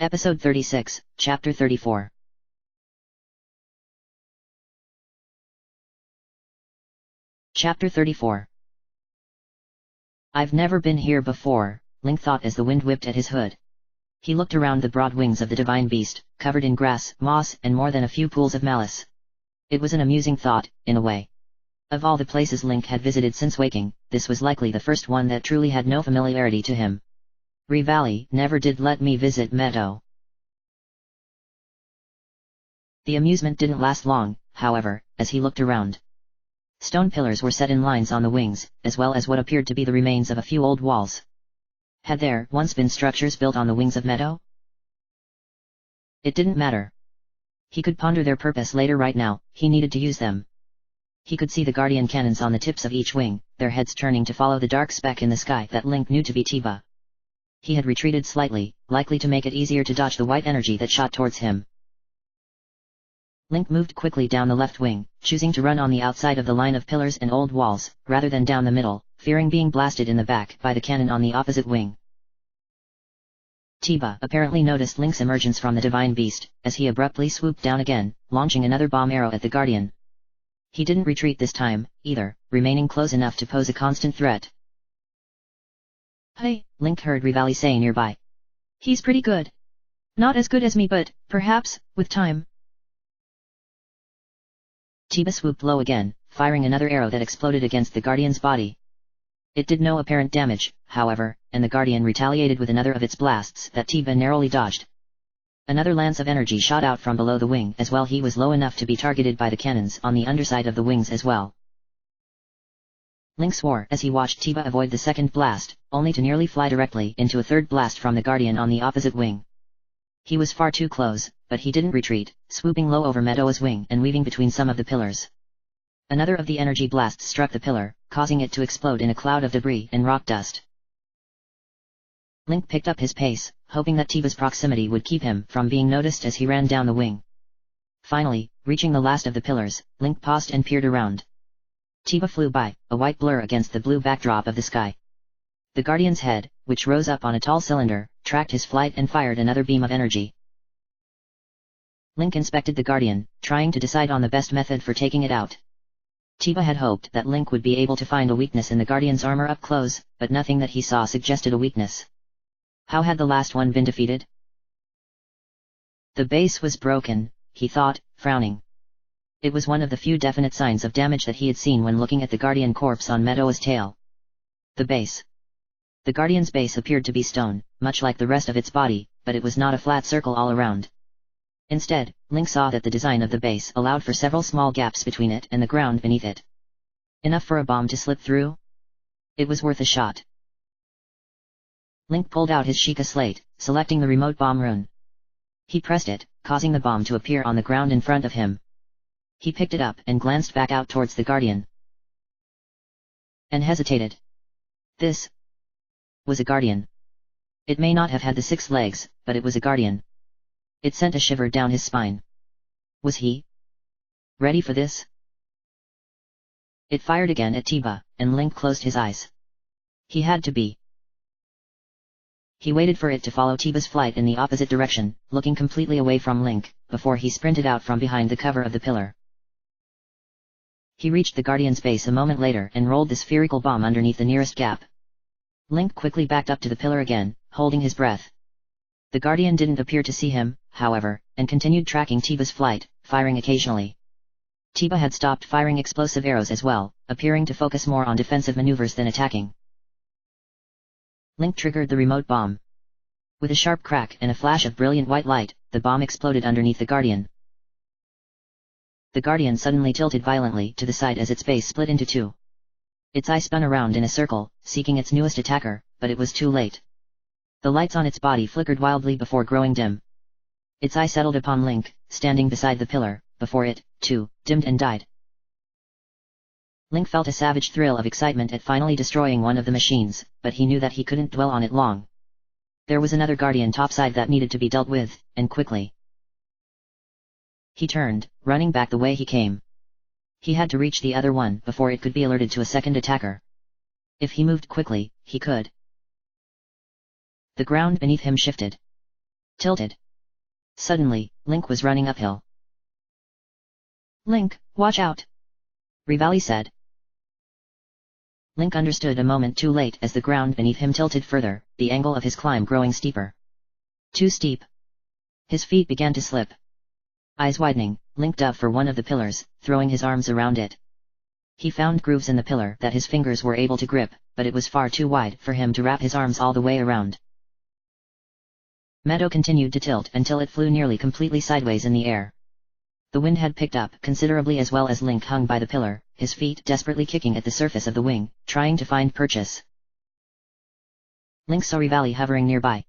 Episode 36, Chapter 34. Chapter 34. I've never been here before, Link thought as the wind whipped at his hood. He looked around the broad wings of the divine beast, covered in grass, moss, and more than a few pools of malice. It was an amusing thought, in a way. Of all the places Link had visited since waking, this was likely the first one that truly had no familiarity to him. Valley never did let me visit Meadow. The amusement didn't last long, however, as he looked around. Stone pillars were set in lines on the wings, as well as what appeared to be the remains of a few old walls. Had there once been structures built on the wings of Meadow? It didn't matter. He could ponder their purpose later. Right now, he needed to use them. He could see the guardian cannons on the tips of each wing, their heads turning to follow the dark speck in the sky that Link knew to be Tiba. He had retreated slightly, likely to make it easier to dodge the white energy that shot towards him. Link moved quickly down the left wing, choosing to run on the outside of the line of pillars and old walls, rather than down the middle, fearing being blasted in the back by the cannon on the opposite wing. Tiba apparently noticed Link's emergence from the divine beast, as he abruptly swooped down again, launching another bomb arrow at the guardian. He didn't retreat this time, either, remaining close enough to pose a constant threat. "Hey," Link heard Valley say nearby. "He's pretty good. Not as good as me, but, perhaps, with time." Tiba swooped low again, firing another arrow that exploded against the guardian's body. It did no apparent damage, however, and the guardian retaliated with another of its blasts that Tiba narrowly dodged. Another lance of energy shot out from below the wing as well. He was low enough to be targeted by the cannons on the underside of the wings as well. Link swore as he watched Tiba avoid the second blast, only to nearly fly directly into a third blast from the guardian on the opposite wing. He was far too close, but he didn't retreat, swooping low over Meadow's wing and weaving between some of the pillars. Another of the energy blasts struck the pillar, causing it to explode in a cloud of debris and rock dust. Link picked up his pace, hoping that Tiba's proximity would keep him from being noticed as he ran down the wing. Finally, reaching the last of the pillars, Link paused and peered around. Tiba flew by, a white blur against the blue backdrop of the sky. The guardian's head, which rose up on a tall cylinder, tracked his flight and fired another beam of energy. Link inspected the guardian, trying to decide on the best method for taking it out. Tiba had hoped that Link would be able to find a weakness in the guardian's armor up close, but nothing that he saw suggested a weakness. How had the last one been defeated? The base was broken, he thought, frowning. It was one of the few definite signs of damage that he had seen when looking at the guardian corpse on Meadow's tail. The base. The guardian's base appeared to be stone, much like the rest of its body, but it was not a flat circle all around. Instead, Link saw that the design of the base allowed for several small gaps between it and the ground beneath it. Enough for a bomb to slip through? It was worth a shot. Link pulled out his Sheikah slate, selecting the remote bomb rune. He pressed it, causing the bomb to appear on the ground in front of him. He picked it up and glanced back out towards the guardian. And hesitated. This was a guardian. It may not have had the 6 legs, but it was a guardian. It sent a shiver down his spine. Was he ready for this? It fired again at Tiba, and Link closed his eyes. He had to be. He waited for it to follow Tiba's flight in the opposite direction, looking completely away from Link, before he sprinted out from behind the cover of the pillar. He reached the guardian's base a moment later and rolled the spherical bomb underneath the nearest gap. Link quickly backed up to the pillar again, holding his breath. The guardian didn't appear to see him, however, and continued tracking Tiba's flight, firing occasionally. Tiba had stopped firing explosive arrows as well, appearing to focus more on defensive maneuvers than attacking. Link triggered the remote bomb. With a sharp crack and a flash of brilliant white light, the bomb exploded underneath the guardian. The guardian suddenly tilted violently to the side as its base split into 2. Its eye spun around in a circle, seeking its newest attacker, but it was too late. The lights on its body flickered wildly before growing dim. Its eye settled upon Link, standing beside the pillar, before it, too, dimmed and died. Link felt a savage thrill of excitement at finally destroying one of the machines, but he knew that he couldn't dwell on it long. There was another guardian topside that needed to be dealt with, and quickly. He turned, running back the way he came. He had to reach the other one before it could be alerted to a second attacker. If he moved quickly, he could. The ground beneath him shifted. tilted. Suddenly, Link was running uphill. Link, watch out! Rivali said. Link understood a moment too late as the ground beneath him tilted further, the angle of his climb growing steeper. Too steep. His feet began to slip. Eyes widening, Link dove for one of the pillars, throwing his arms around it. He found grooves in the pillar that his fingers were able to grip, but it was far too wide for him to wrap his arms all the way around. Meadow continued to tilt until it flew nearly completely sideways in the air. The wind had picked up considerably as well as Link hung by the pillar, his feet desperately kicking at the surface of the wing, trying to find purchase. Link saw Rivali hovering nearby.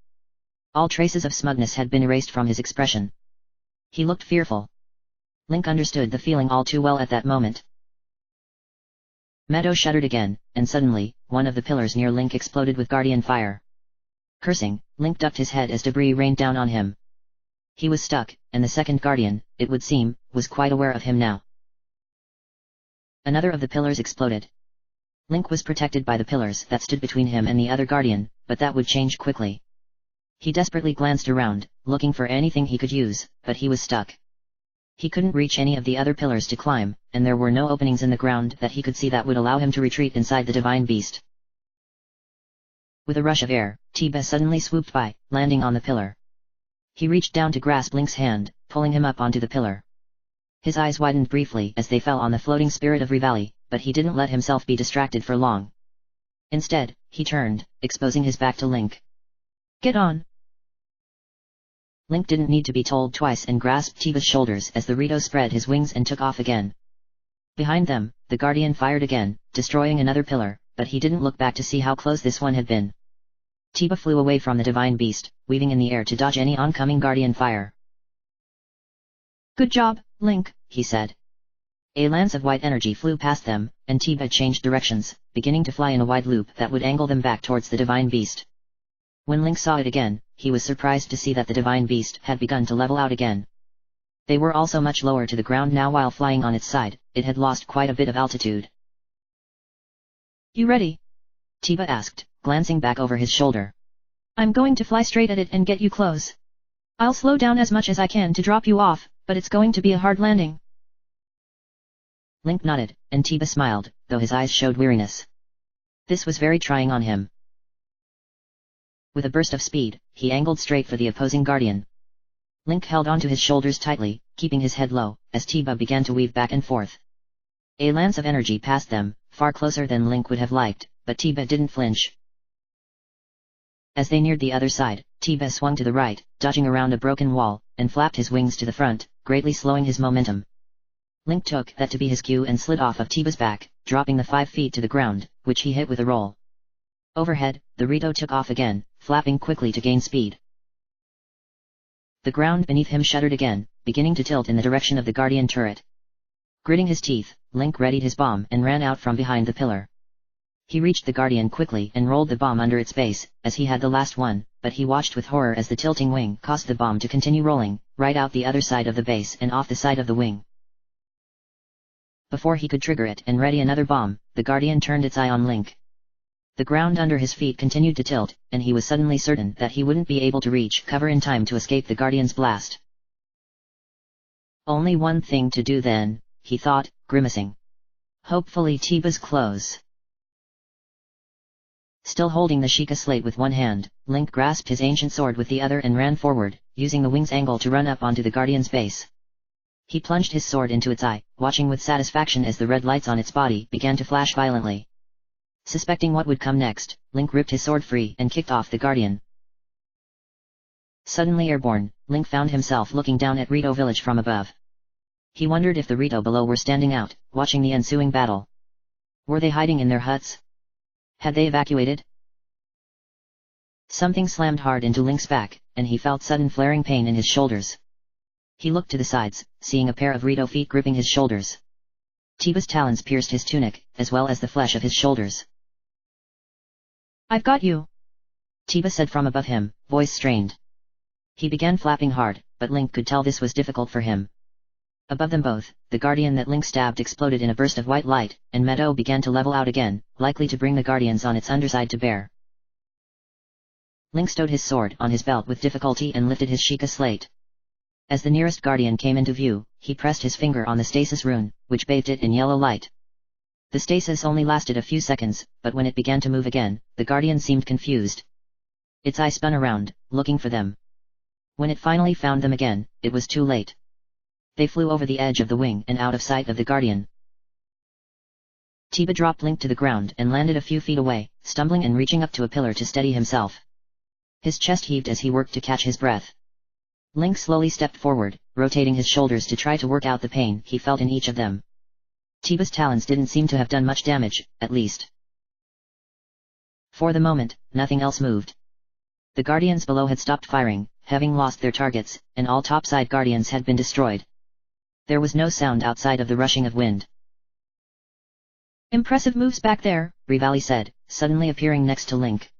All traces of smugness had been erased from his expression. He looked fearful. Link understood the feeling all too well at that moment. Meadow shuddered again, and suddenly, one of the pillars near Link exploded with guardian fire. Cursing, Link ducked his head as debris rained down on him. He was stuck, and the second guardian, it would seem, was quite aware of him now. Another of the pillars exploded. Link was protected by the pillars that stood between him and the other guardian, but that would change quickly. He desperately glanced around, looking for anything he could use, but he was stuck. He couldn't reach any of the other pillars to climb, and there were no openings in the ground that he could see that would allow him to retreat inside the divine beast. With a rush of air, Tiba suddenly swooped by, landing on the pillar. He reached down to grasp Link's hand, pulling him up onto the pillar. His eyes widened briefly as they fell on the floating spirit of Rivali, but he didn't let himself be distracted for long. Instead, he turned, exposing his back to Link. Get on! Link didn't need to be told twice and grasped Tiba's shoulders as the Rito spread his wings and took off again. Behind them, the Guardian fired again, destroying another pillar, but he didn't look back to see how close this one had been. Tiba flew away from the divine beast, weaving in the air to dodge any oncoming Guardian fire. Good job, Link, he said. A lance of white energy flew past them, and Tiba changed directions, beginning to fly in a wide loop that would angle them back towards the divine beast. When Link saw it again, he was surprised to see that the divine beast had begun to level out again. They were also much lower to the ground now while flying on its side, it had lost quite a bit of altitude. You ready? Tiba asked, glancing back over his shoulder. I'm going to fly straight at it and get you close. I'll slow down as much as I can to drop you off, but it's going to be a hard landing. Link nodded, and Tiba smiled, though his eyes showed weariness. This was very trying on him. With a burst of speed, he angled straight for the opposing Guardian. Link held onto his shoulders tightly, keeping his head low, as Tiba began to weave back and forth. A lance of energy passed them, far closer than Link would have liked, but Tiba didn't flinch. As they neared the other side, Tiba swung to the right, dodging around a broken wall, and flapped his wings to the front, greatly slowing his momentum. Link took that to be his cue and slid off of Tiba's back, dropping the 5 feet to the ground, which he hit with a roll. Overhead, the Rito took off again, flapping quickly to gain speed. The ground beneath him shuddered again, beginning to tilt in the direction of the Guardian turret. Gritting his teeth, Link readied his bomb and ran out from behind the pillar. He reached the Guardian quickly and rolled the bomb under its base, as he had the last one, but he watched with horror as the tilting wing caused the bomb to continue rolling, right out the other side of the base and off the side of the wing. Before he could trigger it and ready another bomb, the Guardian turned its eye on Link. The ground under his feet continued to tilt, and he was suddenly certain that he wouldn't be able to reach cover in time to escape the Guardian's blast. Only one thing to do then, he thought, grimacing. Hopefully Tiba's close. Still holding the Sheikah slate with one hand, Link grasped his ancient sword with the other and ran forward, using the wing's angle to run up onto the Guardian's base. He plunged his sword into its eye, watching with satisfaction as the red lights on its body began to flash violently. Suspecting what would come next, Link ripped his sword free and kicked off the Guardian. Suddenly airborne, Link found himself looking down at Rito village from above. He wondered if the Rito below were standing out, watching the ensuing battle. Were they hiding in their huts? Had they evacuated? Something slammed hard into Link's back, and he felt sudden flaring pain in his shoulders. He looked to the sides, seeing a pair of Rito feet gripping his shoulders. Tiba's talons pierced his tunic, as well as the flesh of his shoulders. I've got you, Tiba said from above him, voice strained. He began flapping hard, but Link could tell this was difficult for him. Above them both, the Guardian that Link stabbed exploded in a burst of white light, and Meadow began to level out again, likely to bring the Guardians on its underside to bear. Link stowed his sword on his belt with difficulty and lifted his Sheikah slate. As the nearest guardian came into view, he pressed his finger on the stasis rune, which bathed it in yellow light. The stasis only lasted a few seconds, but when it began to move again, the guardian seemed confused. Its eye spun around, looking for them. When it finally found them again, it was too late. They flew over the edge of the wing and out of sight of the guardian. Tiba dropped Link to the ground and landed a few feet away, stumbling and reaching up to a pillar to steady himself. His chest heaved as he worked to catch his breath. Link slowly stepped forward, rotating his shoulders to try to work out the pain he felt in each of them. Tiba's talons didn't seem to have done much damage, at least. For the moment, nothing else moved. The guardians below had stopped firing, having lost their targets, and all topside guardians had been destroyed. There was no sound outside of the rushing of wind. Impressive moves back there, Rivali said, suddenly appearing next to Link.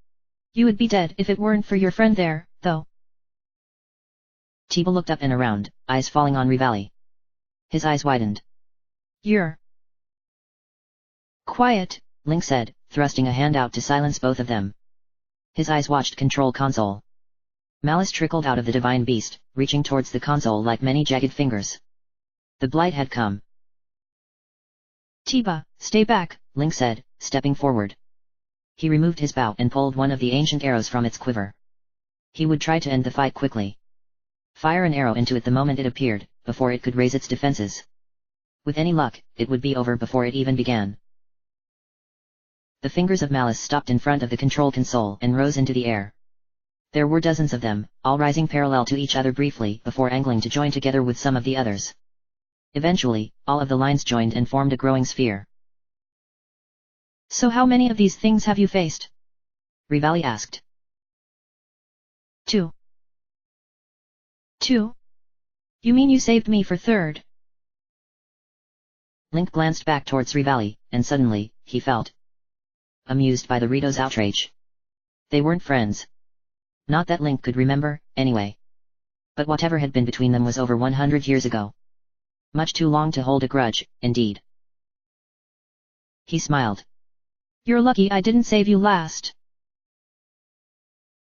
You would be dead if it weren't for your friend there, though. Tiba looked up and around, eyes falling on Rivali. His eyes widened. You're quiet, Link said, thrusting a hand out to silence both of them. His eyes watched control console. Malice trickled out of the divine beast, reaching towards the console like many jagged fingers. The blight had come. Tiba, stay back, Link said, stepping forward. He removed his bow and pulled one of the ancient arrows from its quiver. He would try to end the fight quickly. Fire an arrow into it the moment it appeared, before it could raise its defenses. With any luck, it would be over before it even began. The fingers of Malice stopped in front of the control console and rose into the air. There were dozens of them, all rising parallel to each other briefly before angling to join together with some of the others. Eventually, all of the lines joined and formed a growing sphere. So how many of these things have you faced? Rivali asked. 2. 2? You mean you saved me for third? Link glanced back towards Rivali, and suddenly, he felt amused by the Rito's outrage. They weren't friends. Not that Link could remember, anyway. But whatever had been between them was over 100 years ago. Much too long to hold a grudge, indeed. He smiled. You're lucky I didn't save you last.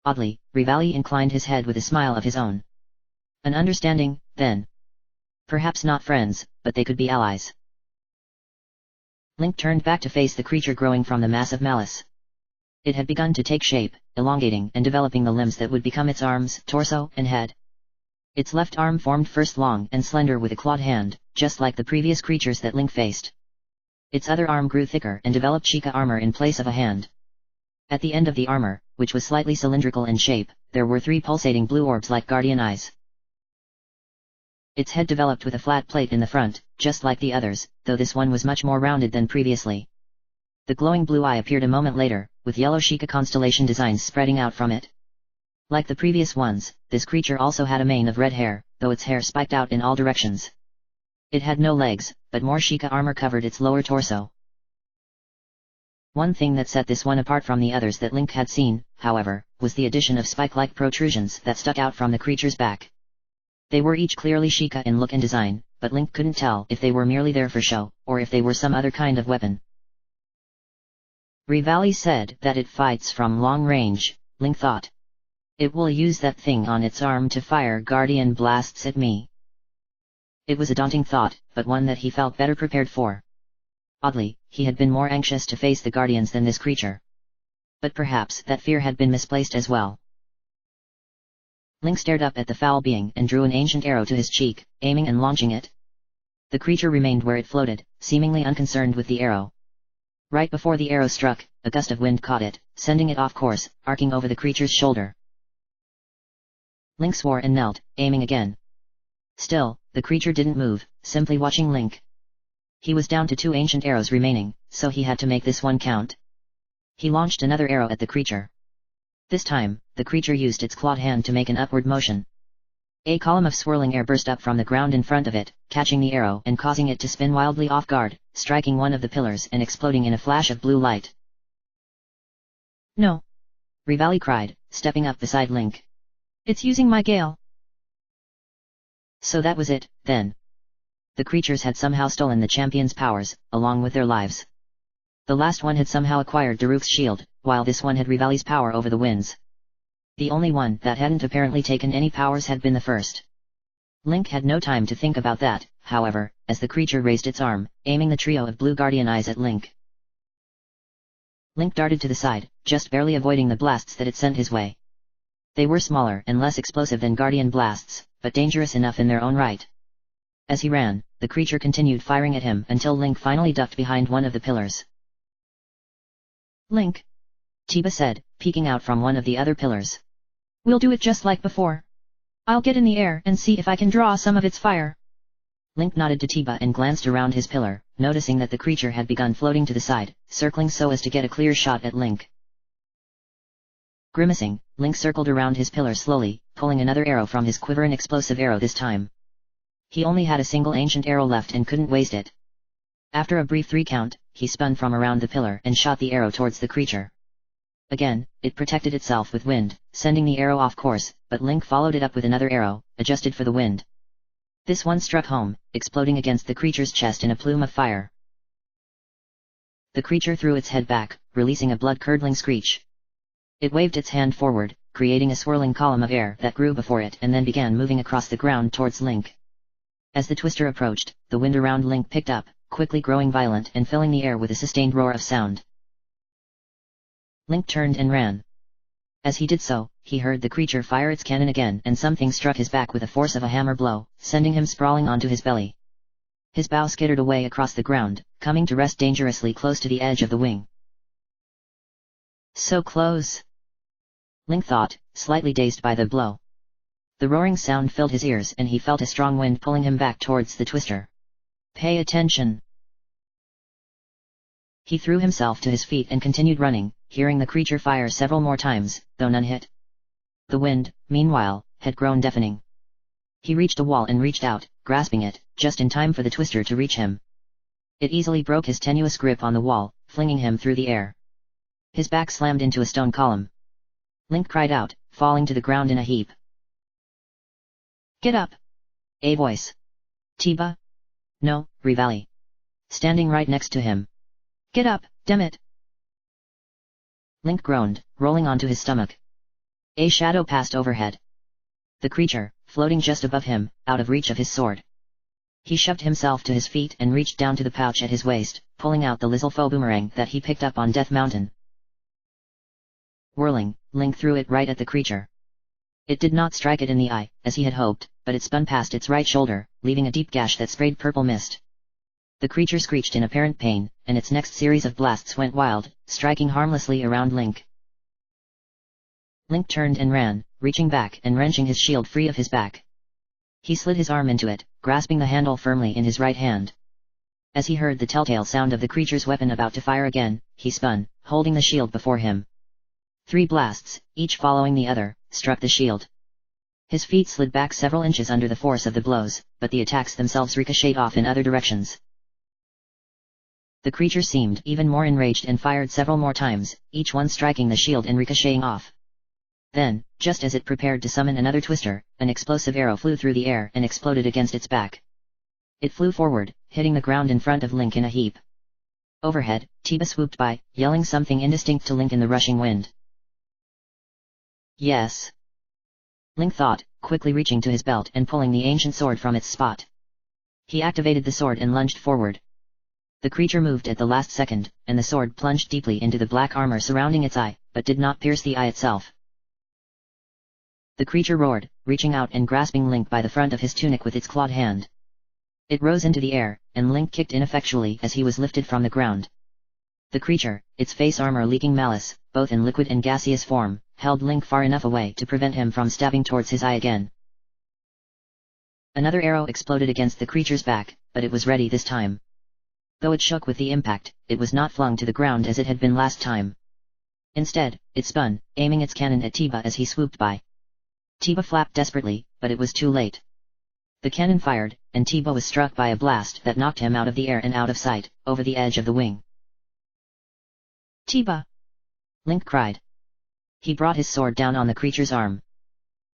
Oddly, Rivali inclined his head with a smile of his own. An understanding, then. Perhaps not friends, but they could be allies. Link turned back to face the creature growing from the mass of Malice. It had begun to take shape, elongating and developing the limbs that would become its arms, torso, and head. Its left arm formed first long and slender with a clawed hand, just like the previous creatures that Link faced. Its other arm grew thicker and developed Sheikah armor in place of a hand. At the end of the armor, which was slightly cylindrical in shape, there were 3 pulsating blue orbs like guardian eyes. Its head developed with a flat plate in the front, just like the others, though this one was much more rounded than previously. The glowing blue eye appeared a moment later, with yellow Sheikah constellation designs spreading out from it. Like the previous ones, this creature also had a mane of red hair, though its hair spiked out in all directions. It had no legs, but more Sheikah armor covered its lower torso. One thing that set this one apart from the others that Link had seen, however, was the addition of spike-like protrusions that stuck out from the creature's back. They were each clearly Sheikah in look and design, but Link couldn't tell if they were merely there for show, or if they were some other kind of weapon. Rivali said that it fights from long range, Link thought. It will use that thing on its arm to fire guardian blasts at me. It was a daunting thought, but one that he felt better prepared for. Oddly, he had been more anxious to face the guardians than this creature. But perhaps that fear had been misplaced as well. Link stared up at the foul being and drew an ancient arrow to his cheek, aiming and launching it. The creature remained where it floated, seemingly unconcerned with the arrow. Right before the arrow struck, a gust of wind caught it, sending it off course, arcing over the creature's shoulder. Link swore and knelt, aiming again. Still, the creature didn't move, simply watching Link. He was down to 2 ancient arrows remaining, so he had to make this one count. He launched another arrow at the creature. This time, the creature used its clawed hand to make an upward motion. A column of swirling air burst up from the ground in front of it, catching the arrow and causing it to spin wildly off guard, striking one of the pillars and exploding in a flash of blue light. No! Rivali cried, stepping up beside Link. It's using my gale. So that was it, then. The creatures had somehow stolen the champion's powers, along with their lives. The last one had somehow acquired Daruk's shield, while this one had Rivali's power over the winds. The only one that hadn't apparently taken any powers had been the first. Link had no time to think about that, however, as the creature raised its arm, aiming the trio of blue guardian eyes at Link. Link darted to the side, just barely avoiding the blasts that it sent his way. They were smaller and less explosive than guardian blasts, but dangerous enough in their own right. As he ran, the creature continued firing at him until Link finally ducked behind one of the pillars. Link, Tiba said, peeking out from one of the other pillars. We'll do it just like before. I'll get in the air and see if I can draw some of its fire. Link nodded to Tiba and glanced around his pillar, noticing that the creature had begun floating to the side, circling so as to get a clear shot at Link. Grimacing, Link circled around his pillar slowly, pulling another arrow from his quiver, an explosive arrow this time. He only had a single ancient arrow left and couldn't waste it. After a brief 3 count, he spun from around the pillar and shot the arrow towards the creature. Again, it protected itself with wind, sending the arrow off course, but Link followed it up with another arrow, adjusted for the wind. This one struck home, exploding against the creature's chest in a plume of fire. The creature threw its head back, releasing a blood-curdling screech. It waved its hand forward, creating a swirling column of air that grew before it and then began moving across the ground towards Link. As the twister approached, the wind around Link picked up, quickly growing violent and filling the air with a sustained roar of sound. Link turned and ran. As he did so, he heard the creature fire its cannon again and something struck his back with the force of a hammer blow, sending him sprawling onto his belly. His bow skittered away across the ground, coming to rest dangerously close to the edge of the wing. So close! Link thought, slightly dazed by the blow. The roaring sound filled his ears and he felt a strong wind pulling him back towards the twister. Pay attention! He threw himself to his feet and continued running, hearing the creature fire several more times, though none hit. The wind, meanwhile, had grown deafening. He reached a wall and reached out, grasping it, just in time for the twister to reach him. It easily broke his tenuous grip on the wall, flinging him through the air. His back slammed into a stone column. Link cried out, falling to the ground in a heap. Get up! A voice. Tiba? No, Rivali. Standing right next to him. Get up, damn it! Link groaned, rolling onto his stomach. A shadow passed overhead. The creature, floating just above him, out of reach of his sword. He shoved himself to his feet and reached down to the pouch at his waist, pulling out the Lizalfo boomerang that he picked up on Death Mountain. Whirling, Link threw it right at the creature. It did not strike it in the eye, as he had hoped, but it spun past its right shoulder, leaving a deep gash that sprayed purple mist. The creature screeched in apparent pain, and its next series of blasts went wild, striking harmlessly around Link. Link turned and ran, reaching back and wrenching his shield free of his back. He slid his arm into it, grasping the handle firmly in his right hand. As he heard the telltale sound of the creature's weapon about to fire again, he spun, holding the shield before him. 3 blasts, each following the other, struck the shield. His feet slid back several inches under the force of the blows, but the attacks themselves ricocheted off in other directions. The creature seemed even more enraged and fired several more times, each one striking the shield and ricocheting off. Then, just as it prepared to summon another twister, an explosive arrow flew through the air and exploded against its back. It flew forward, hitting the ground in front of Link in a heap. Overhead, Tiba swooped by, yelling something indistinct to Link in the rushing wind. Yes. Link thought, quickly reaching to his belt and pulling the ancient sword from its spot. He activated the sword and lunged forward. The creature moved at the last second, and the sword plunged deeply into the black armor surrounding its eye, but did not pierce the eye itself. The creature roared, reaching out and grasping Link by the front of his tunic with its clawed hand. It rose into the air, and Link kicked ineffectually as he was lifted from the ground. The creature, its face armor leaking malice, both in liquid and gaseous form, held Link far enough away to prevent him from stabbing towards his eye again. Another arrow exploded against the creature's back, but it was ready this time. Though it shook with the impact, it was not flung to the ground as it had been last time. Instead, it spun, aiming its cannon at Tiba as he swooped by. Tiba flapped desperately, but it was too late. The cannon fired, and Tiba was struck by a blast that knocked him out of the air and out of sight, over the edge of the wing. Tiba! Link cried. He brought his sword down on the creature's arm.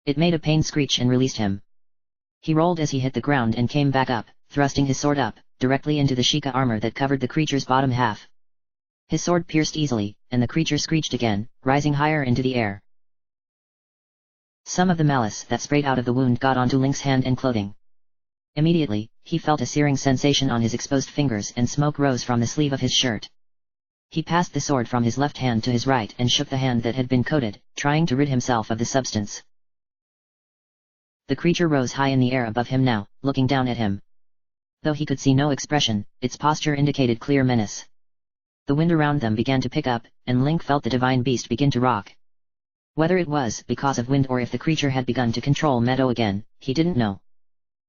It made a pained screech and released him. He rolled as he hit the ground and came back up, thrusting his sword up, directly into the Sheikah armor that covered the creature's bottom half. His sword pierced easily, and the creature screeched again, rising higher into the air. Some of the malice that sprayed out of the wound got onto Link's hand and clothing. Immediately, he felt a searing sensation on his exposed fingers and smoke rose from the sleeve of his shirt. He passed the sword from his left hand to his right and shook the hand that had been coated, trying to rid himself of the substance. The creature rose high in the air above him now, looking down at him. Though he could see no expression, its posture indicated clear menace. The wind around them began to pick up, and Link felt the divine beast begin to rock. Whether it was because of wind or if the creature had begun to control Meadow again, he didn't know.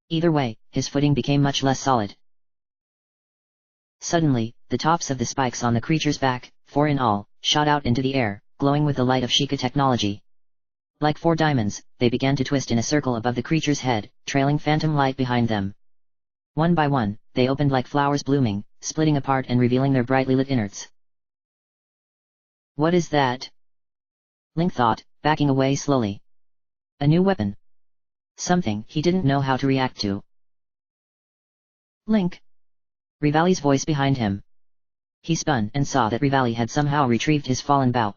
Either way, his footing became much less solid. Suddenly, the tops of the spikes on the creature's back, 4 in all, shot out into the air, glowing with the light of Sheikah technology. Like 4 diamonds, they began to twist in a circle above the creature's head, trailing phantom light behind them. One by one, they opened like flowers blooming, splitting apart and revealing their brightly lit innards. What is that? Link thought, backing away slowly. A new weapon. Something he didn't know how to react to. Link. Rivali's voice behind him. He spun and saw that Rivali had somehow retrieved his fallen bow.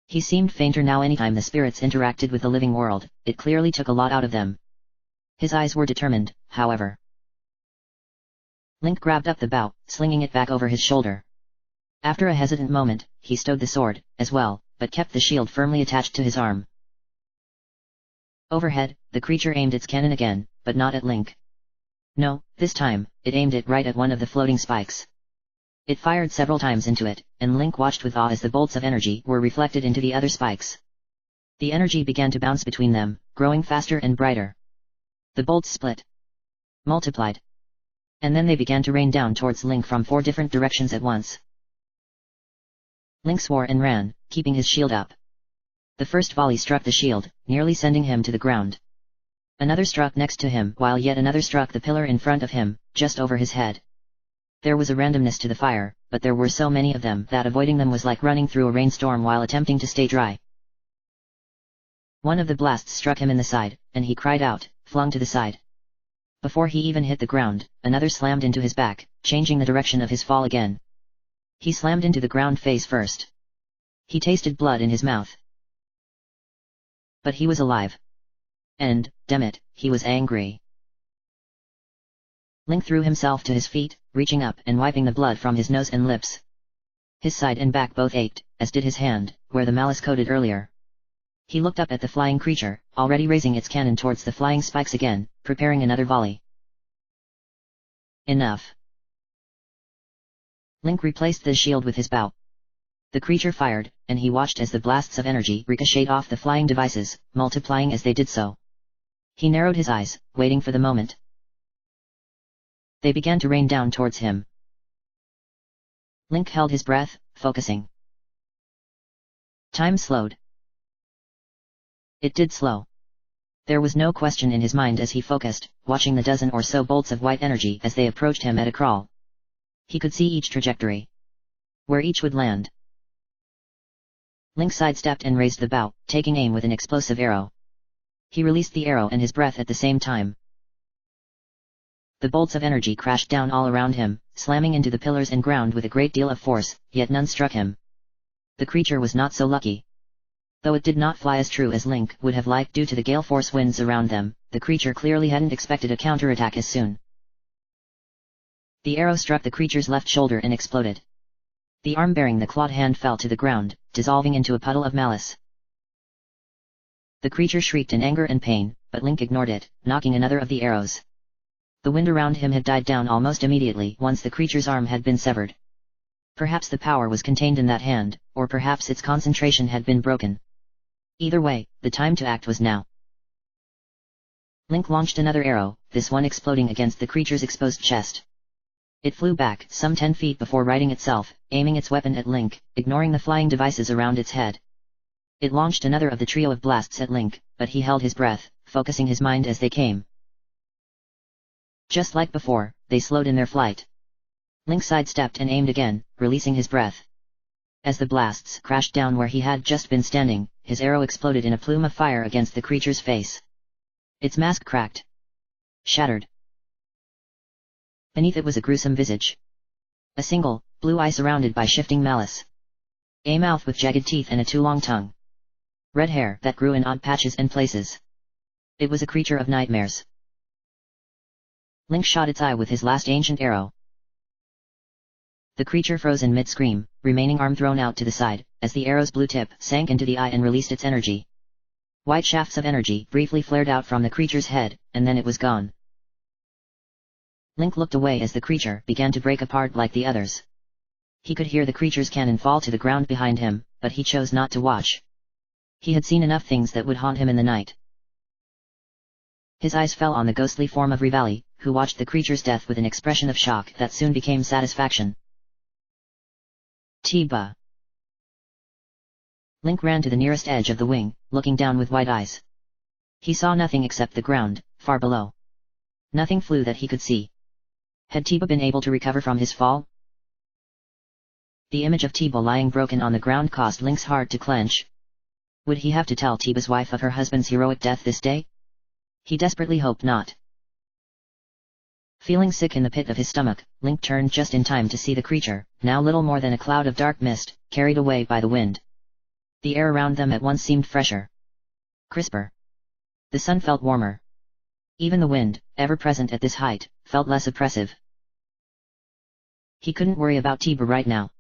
He seemed fainter now anytime the spirits interacted with the living world, it clearly took a lot out of them. His eyes were determined, however. Link grabbed up the bow, slinging it back over his shoulder. After a hesitant moment, he stowed the sword, as well, but kept the shield firmly attached to his arm. Overhead, the creature aimed its cannon again, but not at Link. No, this time, it aimed it right at one of the floating spikes. It fired several times into it, and Link watched with awe as the bolts of energy were reflected into the other spikes. The energy began to bounce between them, growing faster and brighter. The bolts split. Multiplied. And then they began to rain down towards Link from 4 different directions at once. Link swore and ran, keeping his shield up. The first volley struck the shield, nearly sending him to the ground. Another struck next to him, while yet another struck the pillar in front of him, just over his head. There was a randomness to the fire, but there were so many of them that avoiding them was like running through a rainstorm while attempting to stay dry. One of the blasts struck him in the side, and he cried out, flung to the side. Before he even hit the ground, another slammed into his back, changing the direction of his fall again. He slammed into the ground face first. He tasted blood in his mouth. But he was alive. And, damn it, he was angry. Link threw himself to his feet, reaching up and wiping the blood from his nose and lips. His side and back both ached, as did his hand, where the malice coated earlier. He looked up at the flying creature, already raising its cannon towards the flying spikes again, preparing another volley. Enough. Link replaced the shield with his bow. The creature fired, and he watched as the blasts of energy ricocheted off the flying devices, multiplying as they did so. He narrowed his eyes, waiting for the moment. They began to rain down towards him. Link held his breath, focusing. Time slowed. It did slow. There was no question in his mind as he focused, watching the dozen or so bolts of white energy as they approached him at a crawl. He could see each trajectory. Where each would land. Link sidestepped and raised the bow, taking aim with an explosive arrow. He released the arrow and his breath at the same time. The bolts of energy crashed down all around him, slamming into the pillars and ground with a great deal of force, yet none struck him. The creature was not so lucky. Though it did not fly as true as Link would have liked due to the gale force winds around them, the creature clearly hadn't expected a counterattack as soon. The arrow struck the creature's left shoulder and exploded. The arm bearing the clawed hand fell to the ground, dissolving into a puddle of malice. The creature shrieked in anger and pain, but Link ignored it, knocking another of the arrows. The wind around him had died down almost immediately once the creature's arm had been severed. Perhaps the power was contained in that hand, or perhaps its concentration had been broken. Either way, the time to act was now. Link launched another arrow, this one exploding against the creature's exposed chest. It flew back some 10 feet before righting itself, aiming its weapon at Link, ignoring the flying devices around its head. It launched another of the trio of blasts at Link, but he held his breath, focusing his mind as they came. Just like before, they slowed in their flight. Link sidestepped and aimed again, releasing his breath. As the blasts crashed down where he had just been standing, his arrow exploded in a plume of fire against the creature's face. Its mask cracked. Shattered. Beneath it was a gruesome visage. A single, blue eye surrounded by shifting malice. A mouth with jagged teeth and a too long tongue. red hair that grew in odd patches and places. It was a creature of nightmares. Link shot its eye with his last ancient arrow. The creature froze in mid-scream, remaining arm thrown out to the side, as the arrow's blue tip sank into the eye and released its energy. White shafts of energy briefly flared out from the creature's head, and then it was gone. Link looked away as the creature began to break apart like the others. He could hear the creature's cannon fall to the ground behind him, but he chose not to watch. He had seen enough things that would haunt him in the night. His eyes fell on the ghostly form of Rivali, who watched the creature's death with an expression of shock that soon became satisfaction. Tiba. Link ran to the nearest edge of the wing, looking down with wide eyes. He saw nothing except the ground, far below. Nothing flew that he could see. Had Tiba been able to recover from his fall? The image of Tiba lying broken on the ground caused Link's heart to clench. Would he have to tell Tiba's wife of her husband's heroic death this day? He desperately hoped not. Feeling sick in the pit of his stomach, Link turned just in time to see the creature, now little more than a cloud of dark mist, carried away by the wind. The air around them at once seemed fresher, crisper. The sun felt warmer. Even the wind, ever present at this height, felt less oppressive. He couldn't worry about Tiba right now.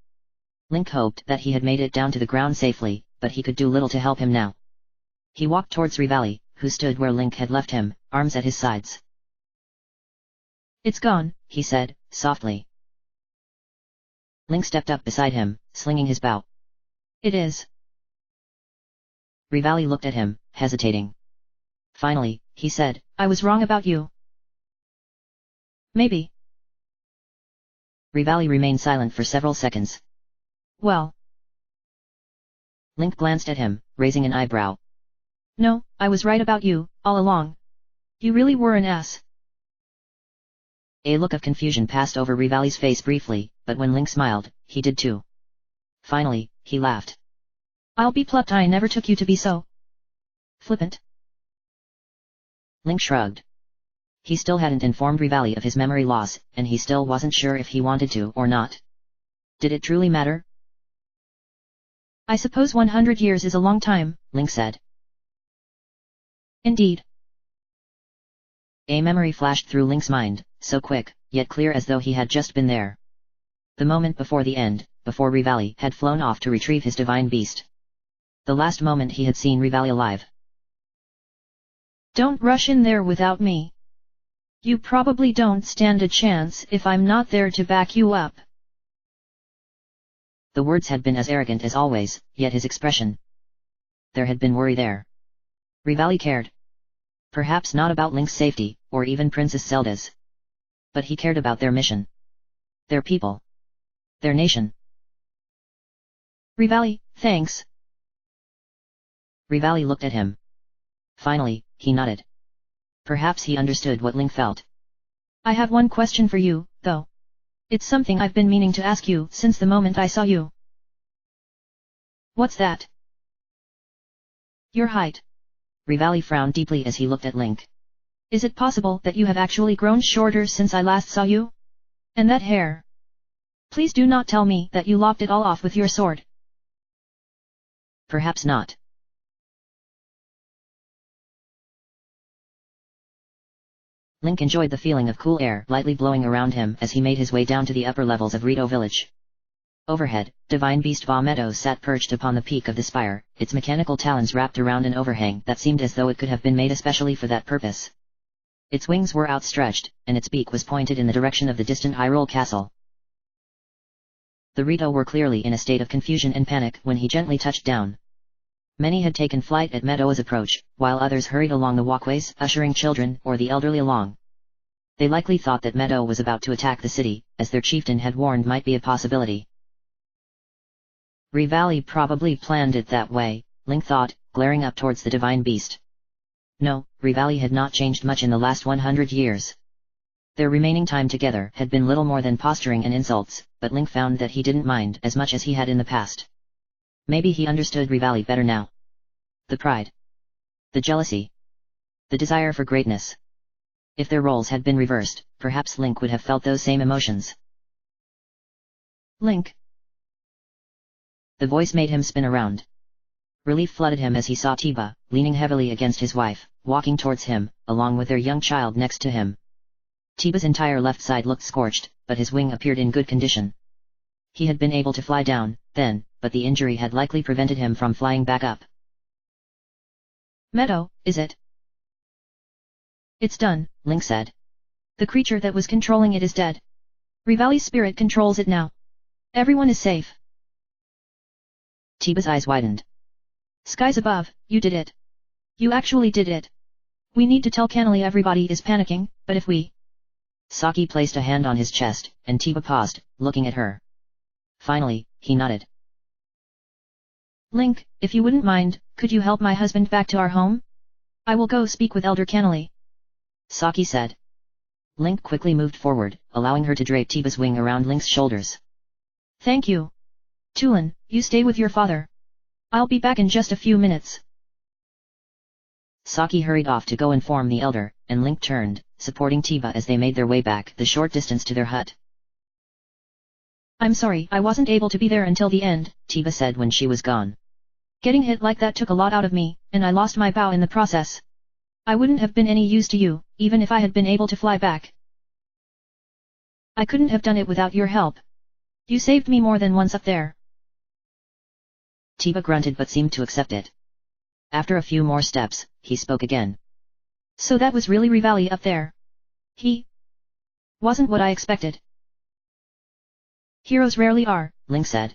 Link hoped that he had made it down to the ground safely, but he could do little to help him now. He walked towards Rivali, who stood where Link had left him, arms at his sides. "It's gone," he said, softly. Link stepped up beside him, slinging his bow. "It is." Rivali looked at him, hesitating. Finally, he said, "I was wrong about you." "Maybe." Rivali remained silent for several seconds. "Well." Link glanced at him, raising an eyebrow. "No, I was right about you, all along. You really were an ass." A look of confusion passed over Rivali's face briefly, but when Link smiled, he did too. Finally, he laughed. "I'll be plucked, I never took you to be so flippant." Link shrugged. He still hadn't informed Rivali of his memory loss, and he still wasn't sure if he wanted to or not. Did it truly matter? "I suppose 100 years is a long time," Link said. "Indeed." A memory flashed through Link's mind, so quick, yet clear as though he had just been there. The moment before the end, before Rivali had flown off to retrieve his divine beast. The last moment he had seen Rivali alive. "Don't rush in there without me. You probably don't stand a chance if I'm not there to back you up." The words had been as arrogant as always, yet his expression. There had been worry there. Rivali cared. Perhaps not about Link's safety, or even Princess Zelda's. But he cared about their mission. Their people. Their nation. "Rivali, thanks." Rivali looked at him. Finally, he nodded. Perhaps he understood what Link felt. "I have one question for you, though. It's something I've been meaning to ask you since the moment I saw you." "What's that?" "Your height." Rivali frowned deeply as he looked at Link. "Is it possible that you have actually grown shorter since I last saw you? And that hair. Please do not tell me that you lopped it all off with your sword." "Perhaps not." Link enjoyed the feeling of cool air lightly blowing around him as he made his way down to the upper levels of Rito village. Overhead, Divine Beast Va Meadow sat perched upon the peak of the spire, its mechanical talons wrapped around an overhang that seemed as though it could have been made especially for that purpose. Its wings were outstretched, and its beak was pointed in the direction of the distant Hyrule Castle. The Rito were clearly in a state of confusion and panic when he gently touched down. Many had taken flight at Meadowa's approach, while others hurried along the walkways, ushering children or the elderly along. They likely thought that Meadow was about to attack the city, as their chieftain had warned might be a possibility. Rivali probably planned it that way, Link thought, glaring up towards the divine beast. No, Rivali had not changed much in the last 100 years. Their remaining time together had been little more than posturing and insults, but Link found that he didn't mind as much as he had in the past. Maybe he understood Rivali better now. The pride. The jealousy. The desire for greatness. If their roles had been reversed, perhaps Link would have felt those same emotions. "Link." The voice made him spin around. Relief flooded him as he saw Tiba, leaning heavily against his wife, walking towards him, along with their young child next to him. Tiba's entire left side looked scorched, but his wing appeared in good condition. He had been able to fly down, then, but the injury had likely prevented him from flying back up. Meadow, is it? It's done, Link said. The creature that was controlling it is dead. Rivali's spirit controls it now. Everyone is safe. Tiba's eyes widened. Skies above, you did it. You actually did it. We need to tell Canali everybody is panicking, but if we... Saki placed a hand on his chest, and Tiba paused, looking at her. Finally, he nodded. Link, if you wouldn't mind, could you help my husband back to our home? I will go speak with Elder Canali. Saki said. Link quickly moved forward, allowing her to drape Tiba's wing around Link's shoulders. Thank you. Tulin, you stay with your father. I'll be back in just a few minutes. Saki hurried off to go inform the elder, and Link turned, supporting Tiba as they made their way back the short distance to their hut. I'm sorry I wasn't able to be there until the end, Tiba said when she was gone. Getting hit like that took a lot out of me, and I lost my bow in the process. I wouldn't have been any use to you, even if I had been able to fly back. I couldn't have done it without your help. You saved me more than once up there. Tiba grunted but seemed to accept it. After a few more steps, he spoke again. So that was really Rivali up there. He wasn't what I expected. Heroes rarely are, Link said.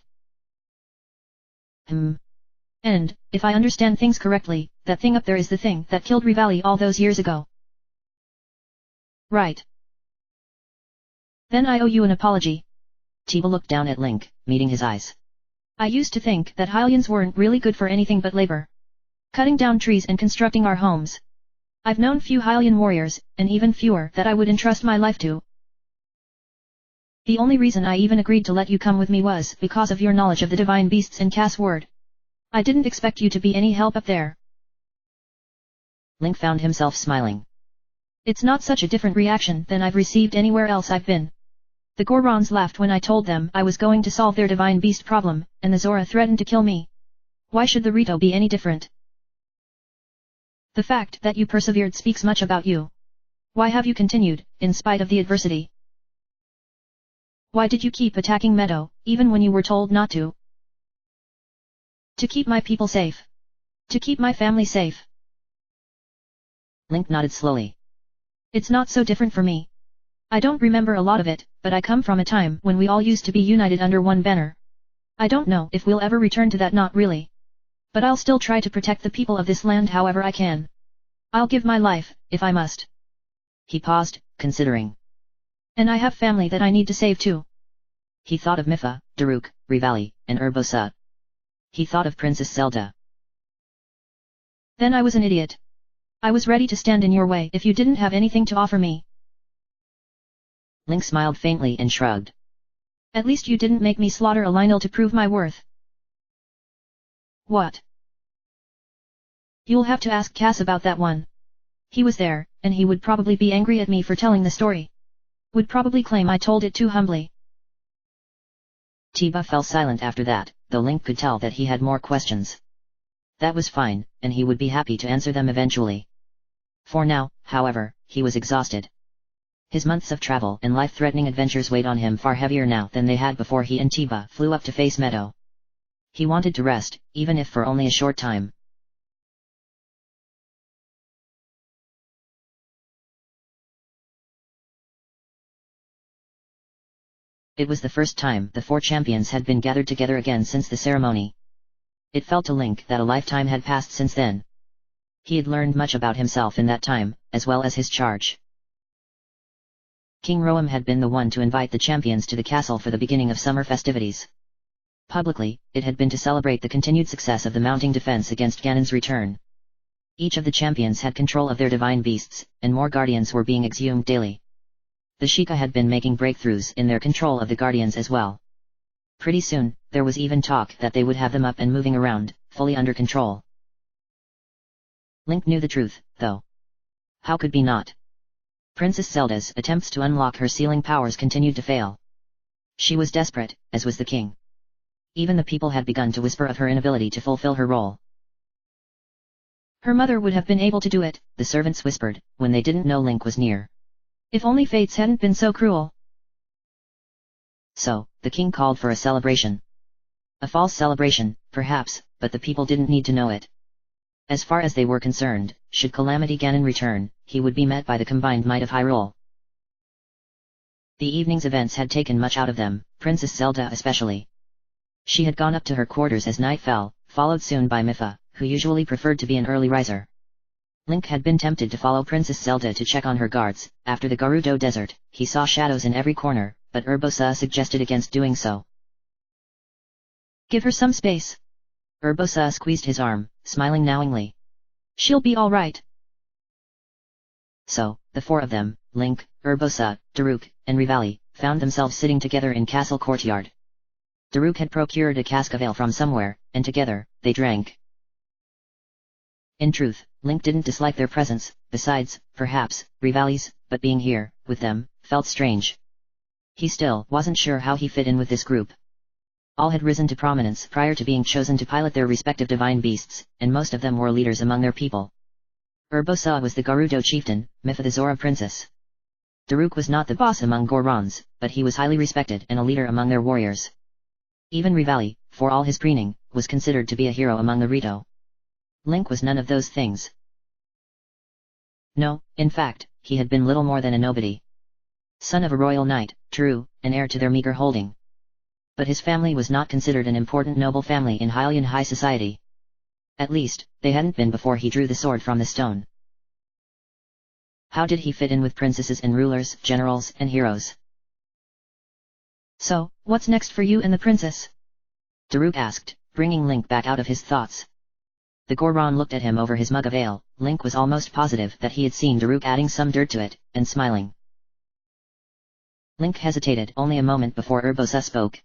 And, if I understand things correctly, that thing up there is the thing that killed Rivali all those years ago. Right. Then I owe you an apology. Tiba looked down at Link, meeting his eyes. I used to think that Hylians weren't really good for anything but labor. Cutting down trees and constructing our homes. I've known few Hylian warriors, and even fewer that I would entrust my life to. The only reason I even agreed to let you come with me was because of your knowledge of the divine beasts and Cass word. I didn't expect you to be any help up there. Link found himself smiling. It's not such a different reaction than I've received anywhere else I've been. The Gorons laughed when I told them I was going to solve their divine beast problem, and the Zora threatened to kill me. Why should the Rito be any different? The fact that you persevered speaks much about you. Why have you continued, in spite of the adversity? Why did you keep attacking Meadow, even when you were told not to? To keep my people safe. To keep my family safe. Link nodded slowly. It's not so different for me. I don't remember a lot of it, but I come from a time when we all used to be united under one banner. I don't know if we'll ever return to that, not really. But I'll still try to protect the people of this land however I can. I'll give my life, if I must. He paused, considering. And I have family that I need to save too. He thought of Mipha, Daruk, Rivali, and Urbosa. He thought of Princess Zelda. Then I was an idiot. I was ready to stand in your way if you didn't have anything to offer me. Link smiled faintly and shrugged. At least you didn't make me slaughter a Lionel to prove my worth. What? You'll have to ask Cass about that one. He was there, and he would probably be angry at me for telling the story. Would probably claim I told it too humbly. Tiba fell silent after that, though Link could tell that he had more questions. That was fine, and he would be happy to answer them eventually. For now, however, he was exhausted. His months of travel and life-threatening adventures weighed on him far heavier now than they had before he and Tiba flew up to face Meadow. He wanted to rest, even if for only a short time. It was the first time the four champions had been gathered together again since the ceremony. It felt to Link that a lifetime had passed since then. He had learned much about himself in that time, as well as his charge. King Roam had been the one to invite the champions to the castle for the beginning of summer festivities. Publicly, it had been to celebrate the continued success of the mounting defense against Ganon's return. Each of the champions had control of their divine beasts, and more guardians were being exhumed daily. The Sheikah had been making breakthroughs in their control of the guardians as well. Pretty soon, there was even talk that they would have them up and moving around, fully under control. Link knew the truth, though. How could be not? Princess Zelda's attempts to unlock her sealing powers continued to fail. She was desperate, as was the king. Even the people had begun to whisper of her inability to fulfill her role. Her mother would have been able to do it, the servants whispered, when they didn't know Link was near. If only fates hadn't been so cruel. So, the king called for a celebration. A false celebration, perhaps, but the people didn't need to know it. As far as they were concerned, should Calamity Ganon return, he would be met by the combined might of Hyrule. The evening's events had taken much out of them, Princess Zelda especially. She had gone up to her quarters as night fell, followed soon by Mipha, who usually preferred to be an early riser. Link had been tempted to follow Princess Zelda to check on her guards. After the Gerudo Desert, he saw shadows in every corner, but Urbosa suggested against doing so. Give her some space. Urbosa squeezed his arm, smiling knowingly. She'll be all right. So, the four of them, Link, Urbosa, Daruk, and Rivali, found themselves sitting together in castle courtyard. Daruk had procured a cask of ale from somewhere, and together, they drank. In truth, Link didn't dislike their presence, besides, perhaps, Rivali's, but being here, with them, felt strange. He still wasn't sure how he fit in with this group. All had risen to prominence prior to being chosen to pilot their respective divine beasts, and most of them were leaders among their people. Urbosa was the Gerudo chieftain, Mipha the Zora princess. Daruk was not the boss among Gorons, but he was highly respected and a leader among their warriors. Even Rivali, for all his preening, was considered to be a hero among the Rito. Link was none of those things. No, in fact, he had been little more than a nobody. Son of a royal knight, true, and heir to their meager holding. But his family was not considered an important noble family in Hylian high society. At least, they hadn't been before he drew the sword from the stone. How did he fit in with princesses and rulers, generals, and heroes? So, what's next for you and the princess? Daruk asked, bringing Link back out of his thoughts. The Goron looked at him over his mug of ale. Link was almost positive that he had seen Daruk adding some dirt to it, and smiling. Link hesitated only a moment before Urbosa spoke.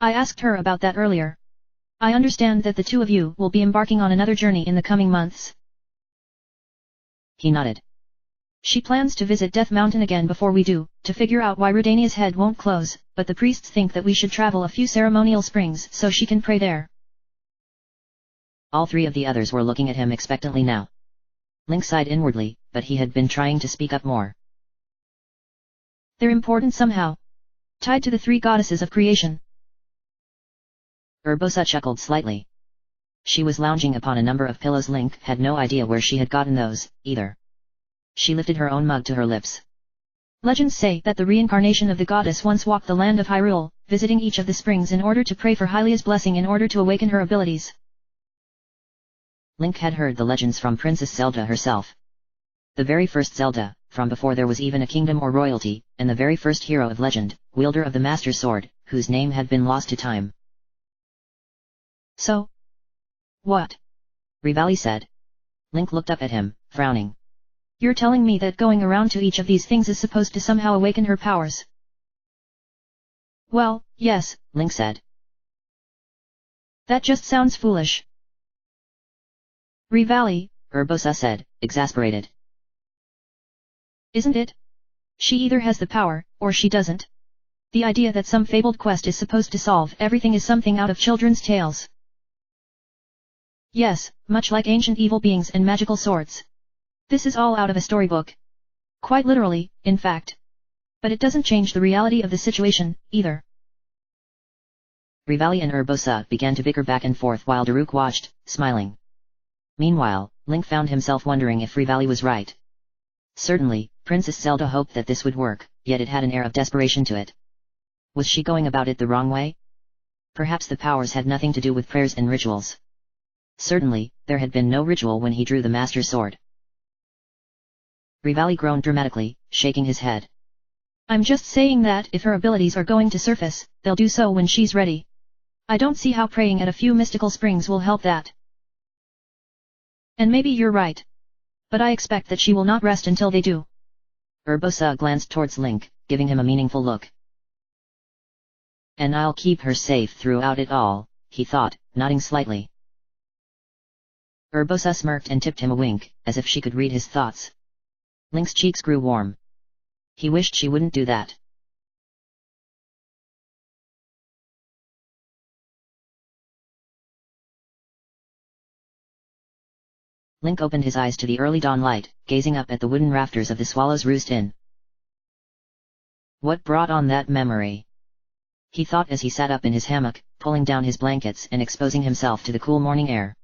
I asked her about that earlier. I understand that the two of you will be embarking on another journey in the coming months. He nodded. She plans to visit Death Mountain again before we do, to figure out why Rudania's head won't close, but the priests think that we should travel a few ceremonial springs so she can pray there. All three of the others were looking at him expectantly now. Link sighed inwardly, but he had been trying to speak up more. They're important somehow. Tied to the three goddesses of creation. Urbosa chuckled slightly. She was lounging upon a number of pillows. Link had no idea where she had gotten those, either. She lifted her own mug to her lips. Legends say that the reincarnation of the goddess once walked the land of Hyrule, visiting each of the springs in order to pray for Hylia's blessing in order to awaken her abilities. Link had heard the legends from Princess Zelda herself. The very first Zelda, from before there was even a kingdom or royalty, and the very first hero of legend, wielder of the Master Sword, whose name had been lost to time. So? What? Rivali said. Link looked up at him, frowning. You're telling me that going around to each of these things is supposed to somehow awaken her powers? Well, yes, Link said. That just sounds foolish. Rivali, Urbosa said, exasperated. Isn't it? She either has the power, or she doesn't. The idea that some fabled quest is supposed to solve everything is something out of children's tales. Yes, much like ancient evil beings and magical swords. This is all out of a storybook. Quite literally, in fact. But it doesn't change the reality of the situation, either. Rivali and Urbosa began to bicker back and forth while Daruk watched, smiling. Meanwhile, Link found himself wondering if Rivali was right. Certainly, Princess Zelda hoped that this would work, yet it had an air of desperation to it. Was she going about it the wrong way? Perhaps the powers had nothing to do with prayers and rituals. Certainly, there had been no ritual when he drew the Master Sword. Rivali groaned dramatically, shaking his head. I'm just saying that if her abilities are going to surface, they'll do so when she's ready. I don't see how praying at a few mystical springs will help that. And maybe you're right. But I expect that she will not rest until they do. Urbosa glanced towards Link, giving him a meaningful look. And I'll keep her safe throughout it all, he thought, nodding slightly. Urbosa smirked and tipped him a wink, as if she could read his thoughts. Link's cheeks grew warm. He wished she wouldn't do that. Link opened his eyes to the early dawn light, gazing up at the wooden rafters of the Swallow's Roost Inn. What brought on that memory? He thought as he sat up in his hammock, pulling down his blankets and exposing himself to the cool morning air.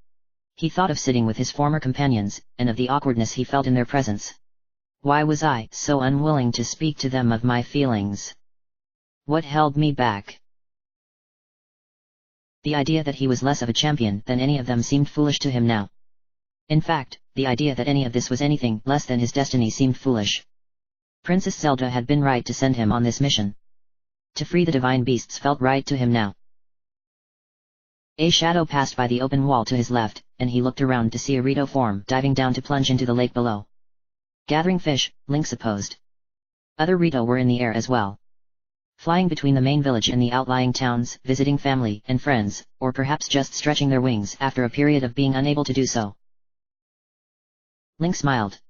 He thought of sitting with his former companions, and of the awkwardness he felt in their presence. Why was I so unwilling to speak to them of my feelings? What held me back? The idea that he was less of a champion than any of them seemed foolish to him now. In fact, the idea that any of this was anything less than his destiny seemed foolish. Princess Zelda had been right to send him on this mission. To free the divine beasts felt right to him now. A shadow passed by the open wall to his left, and he looked around to see a Rito form diving down to plunge into the lake below. Gathering fish, Link supposed. Other Rito were in the air as well. Flying between the main village and the outlying towns, visiting family and friends, or perhaps just stretching their wings after a period of being unable to do so. Link smiled.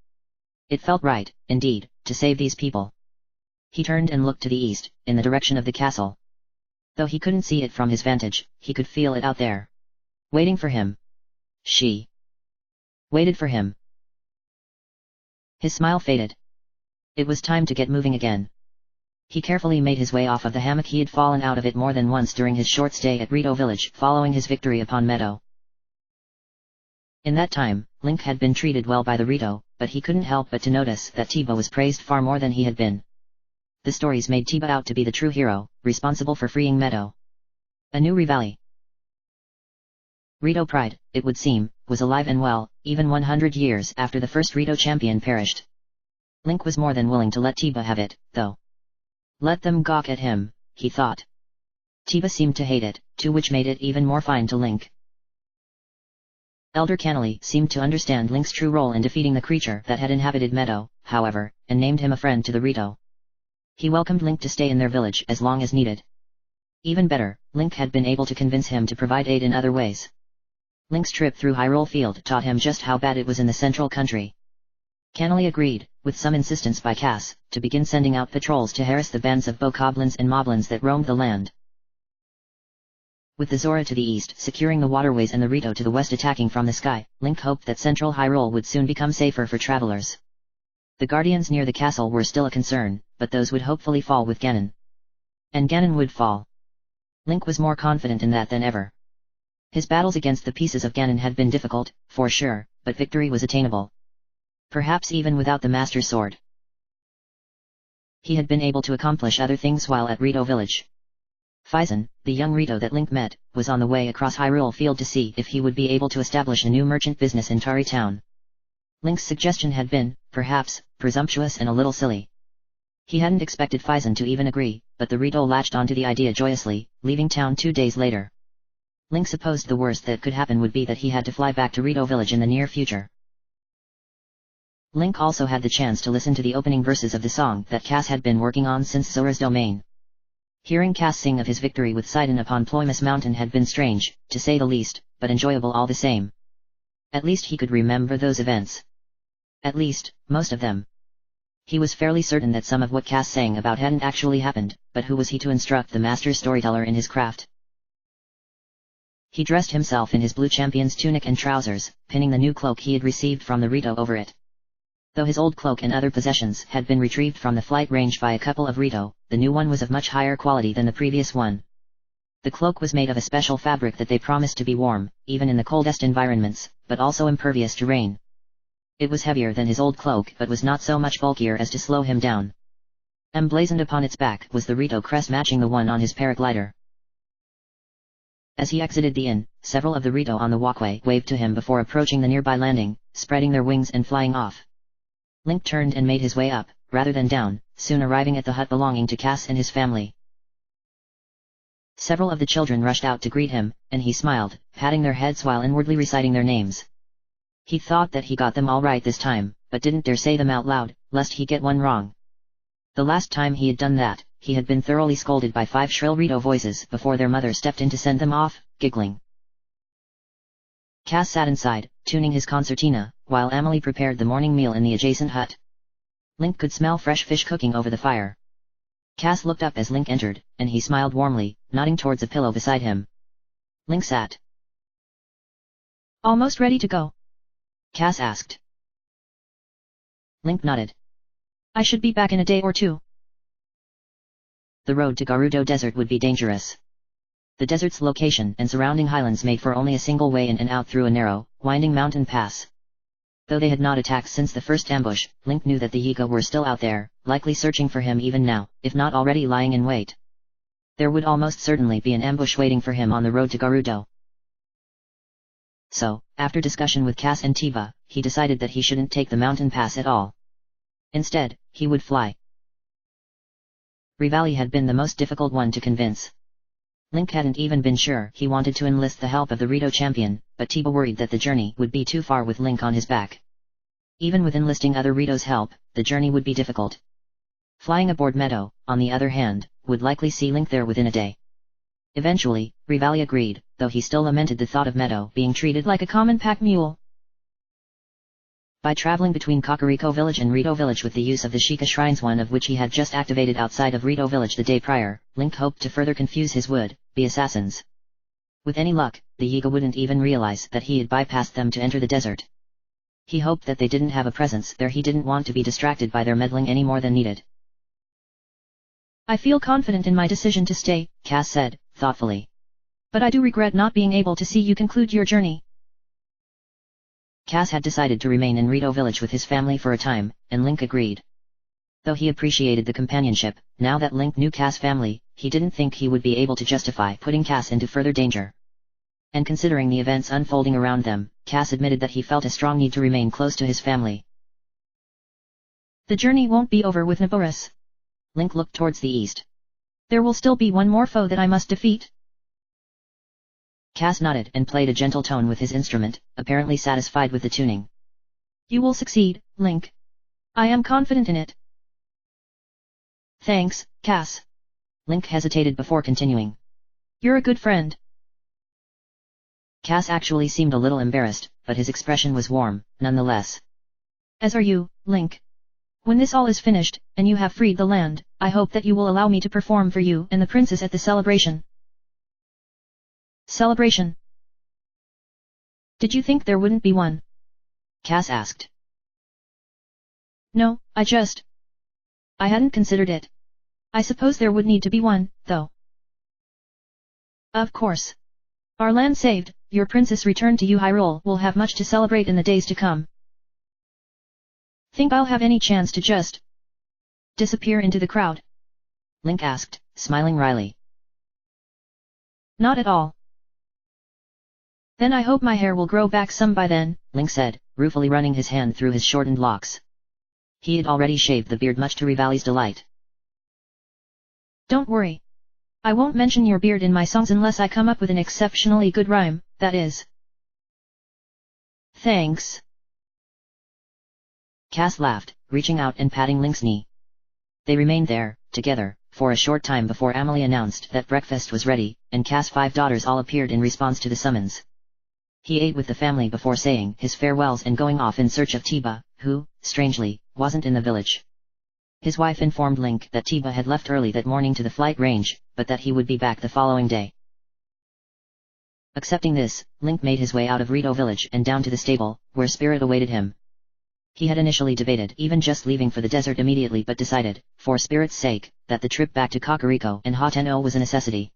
It felt right, indeed, to save these people. He turned and looked to the east, in the direction of the castle. Though he couldn't see it from his vantage, he could feel it out there. Waiting for him. She waited for him. His smile faded. It was time to get moving again. He carefully made his way off of the hammock. He had fallen out of it more than once during his short stay at Rito Village following his victory upon Meadow. In that time, Link had been treated well by the Rito, but he couldn't help but to notice that Tiba was praised far more than he had been. The stories made Tiba out to be the true hero, responsible for freeing Meadow. A new rivalry. Rito pride, it would seem, was alive and well, even 100 years after the first Rito champion perished. Link was more than willing to let Tiba have it, though. Let them gawk at him, he thought. Tiba seemed to hate it, too, which made it even more fine to Link. Elder Cannoli seemed to understand Link's true role in defeating the creature that had inhabited Meadow, however, and named him a friend to the Rito. He welcomed Link to stay in their village as long as needed. Even better, Link had been able to convince him to provide aid in other ways. Link's trip through Hyrule Field taught him just how bad it was in the central country. Cannoli agreed, with some insistence by Cass, to begin sending out patrols to harass the bands of bokoblins and moblins that roamed the land. With the Zora to the east securing the waterways and the Rito to the west attacking from the sky, Link hoped that central Hyrule would soon become safer for travelers. The guardians near the castle were still a concern, but those would hopefully fall with Ganon. And Ganon would fall. Link was more confident in that than ever. His battles against the pieces of Ganon had been difficult, for sure, but victory was attainable. Perhaps even without the Master Sword. He had been able to accomplish other things while at Rito Village. Phison, the young Rito that Link met, was on the way across Hyrule Field to see if he would be able to establish a new merchant business in Tari Town. Link's suggestion had been, perhaps, presumptuous and a little silly. He hadn't expected Phison to even agree, but the Rito latched onto the idea joyously, leaving town 2 days later. Link supposed the worst that could happen would be that he had to fly back to Rito Village in the near future. Link also had the chance to listen to the opening verses of the song that Cass had been working on since Zora's Domain. Hearing Cass sing of his victory with Sidon upon Ploymus Mountain had been strange, to say the least, but enjoyable all the same. At least he could remember those events. At least, most of them. He was fairly certain that some of what Cass sang about hadn't actually happened, but who was he to instruct the master storyteller in his craft? He dressed himself in his blue champion's tunic and trousers, pinning the new cloak he had received from the Rito over it. Though his old cloak and other possessions had been retrieved from the flight range by a couple of Rito, the new one was of much higher quality than the previous one. The cloak was made of a special fabric that they promised to be warm, even in the coldest environments, but also impervious to rain. It was heavier than his old cloak but was not so much bulkier as to slow him down. Emblazoned upon its back was the Rito crest matching the one on his paraglider. As he exited the inn, several of the Rito on the walkway waved to him before approaching the nearby landing, spreading their wings and flying off. Link turned and made his way up, rather than down, soon arriving at the hut belonging to Cass and his family. Several of the children rushed out to greet him, and he smiled, patting their heads while inwardly reciting their names. He thought that he got them all right this time, but didn't dare say them out loud, lest he get one wrong. The last time he had done that, he had been thoroughly scolded by 5 shrill Rito voices before their mother stepped in to send them off, giggling. Cass sat inside, tuning his concertina, while Amelie prepared the morning meal in the adjacent hut. Link could smell fresh fish cooking over the fire. Cass looked up as Link entered, and he smiled warmly, nodding towards a pillow beside him. Link sat. Almost ready to go. Cass asked. Link nodded. I should be back in a day or two. The road to Gerudo Desert would be dangerous. The desert's location and surrounding highlands made for only a single way in and out through a narrow, winding mountain pass. Though they had not attacked since the first ambush, Link knew that the Yiga were still out there, likely searching for him even now, if not already lying in wait. There would almost certainly be an ambush waiting for him on the road to Gerudo. So, after discussion with Cass and Tiva, he decided that he shouldn't take the mountain pass at all. Instead, he would fly. Rivali had been the most difficult one to convince. Link hadn't even been sure he wanted to enlist the help of the Rito champion, but Tiva worried that the journey would be too far with Link on his back. Even with enlisting other Rito's help, the journey would be difficult. Flying aboard Meadow, on the other hand, would likely see Link there within a day. Eventually, Rivali agreed, though he still lamented the thought of Meadow being treated like a common pack mule. By traveling between Kakariko Village and Rito Village with the use of the Sheikah Shrines, one of which he had just activated outside of Rito Village the day prior, Link hoped to further confuse his would-be assassins. With any luck, the Yiga wouldn't even realize that he had bypassed them to enter the desert. He hoped that they didn't have a presence there. He didn't want to be distracted by their meddling any more than needed. I feel confident in my decision to stay, Cass said, thoughtfully. But I do regret not being able to see you conclude your journey. Cass had decided to remain in Rito Village with his family for a time, and Link agreed. Though he appreciated the companionship, now that Link knew Cass' family, he didn't think he would be able to justify putting Cass into further danger. And considering the events unfolding around them, Cass admitted that he felt a strong need to remain close to his family. The journey won't be over with Naboris. Link looked towards the east. There will still be one more foe that I must defeat. Cass nodded and played a gentle tone with his instrument, apparently satisfied with the tuning. You will succeed, Link. I am confident in it. Thanks, Cass. Link hesitated before continuing. You're a good friend. Cass actually seemed a little embarrassed, but his expression was warm, nonetheless. As are you, Link. When this all is finished, and you have freed the land, I hope that you will allow me to perform for you and the princess at the celebration. Celebration? Did you think there wouldn't be one? Cass asked. No, I hadn't considered it. I suppose there would need to be one, though. Of course. Our land saved, your princess returned to Hyrule will have much to celebrate in the days to come. Think I'll have any chance to just disappear into the crowd? Link asked, smiling wryly. Not at all. Then I hope my hair will grow back some by then, Link said, ruefully running his hand through his shortened locks. He had already shaved the beard, much to Rivali's delight. Don't worry. I won't mention your beard in my songs unless I come up with an exceptionally good rhyme, that is. Thanks. Cass laughed, reaching out and patting Link's knee. They remained there, together, for a short time before Amelie announced that breakfast was ready, and Cass' 5 daughters all appeared in response to the summons. He ate with the family before saying his farewells and going off in search of Tiba, who, strangely, wasn't in the village. His wife informed Link that Tiba had left early that morning to the flight range, but that he would be back the following day. Accepting this, Link made his way out of Rito Village and down to the stable, where Spirit awaited him. He had initially debated even just leaving for the desert immediately, but decided, for Spirit's sake, that the trip back to Kakariko and Hateno was a necessity.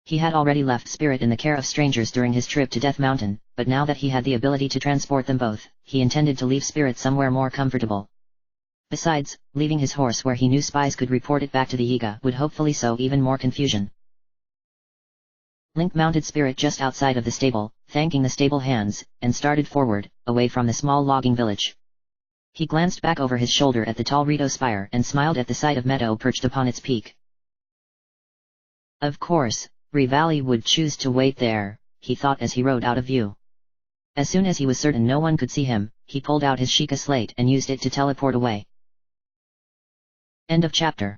He had already left Spirit in the care of strangers during his trip to Death Mountain, but now that he had the ability to transport them both, he intended to leave Spirit somewhere more comfortable. Besides, leaving his horse where he knew spies could report it back to the Yiga would hopefully sow even more confusion. Link mounted Spirit just outside of the stable, thanking the stable hands, and started forward, away from the small logging village. He glanced back over his shoulder at the tall Rito spire and smiled at the sight of Meadow perched upon its peak. Of course, Rivali would choose to wait there, he thought as he rode out of view. As soon as he was certain no one could see him, he pulled out his Sheikah slate and used it to teleport away. End of chapter.